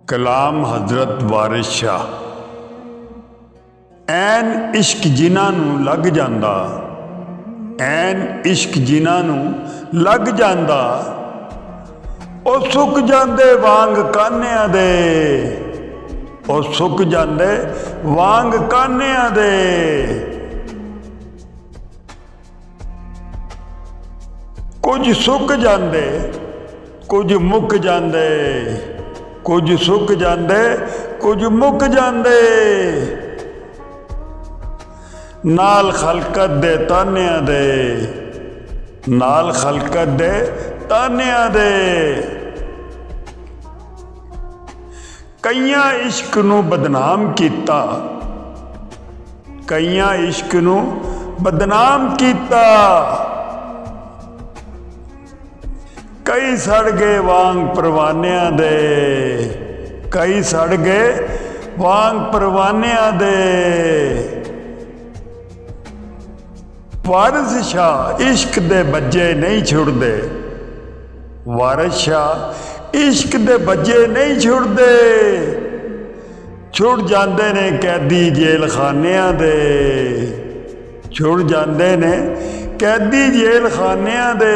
कलाम हजरत वारिस शाह। ऐन इश्क जिन्हां नूं लग जांदा, ऐन इश्क जिन्हां नूं लग जांदा, ਉਹ ਸੁੱਕ ਜਾਂਦੇ ਵਾਂਗ ਕਾਨਿਆਂ ਦੇ, ਉਹ ਸੁੱਕ ਜਾਂਦੇ ਵਾਂਗ ਕਾਨਿਆਂ ਦੇ। ਕੁਝ ਸੁੱਕ ਜਾਂਦੇ, ਕੁਝ ਮੁੱਕ ਜਾਂਦੇ, ਕੁਝ ਸੁੱਕ ਜਾਂਦੇ, ਕੁਝ ਮੁੱਕ ਜਾਂਦੇ। ਨਾਲ ਖਲਕਤ ਦੇ ਤਾਨਿਆਂ ਦੇ, ਨਾਲ ਖਲਕਤ ਦੇ ਤਾਨਿਆਂ ਦੇ। ਕਈਆਂ ਇਸ਼ਕ ਨੂੰ ਬਦਨਾਮ ਕੀਤਾ, ਕਈਆਂ ਇਸ਼ਕ ਨੂੰ ਬਦਨਾਮ ਕੀਤਾ। ਕਈ ਸੜ ਗਏ ਵਾਂਗ ਪਰਵਾਨਿਆਂ ਦੇ, ਕਈ ਸੜ ਗਏ ਵਾਂਗ ਪਰਵਾਨਿਆਂ ਦੇ। ਵਾਰਿਸ ਸ਼ਾਹ ਇਸ਼ਕ ਦੇ ਬੱਜੇ ਨਹੀਂ ਛੁੱਟਦੇ, ਵਾਰਿਸ ਸ਼ਾਹ इश्क दे बजे नहीं छुड़ते। छुड़ जाते ने कैदी जेल खानिया दे, छुड़ जाते ने कैदी जेल खानिया दे।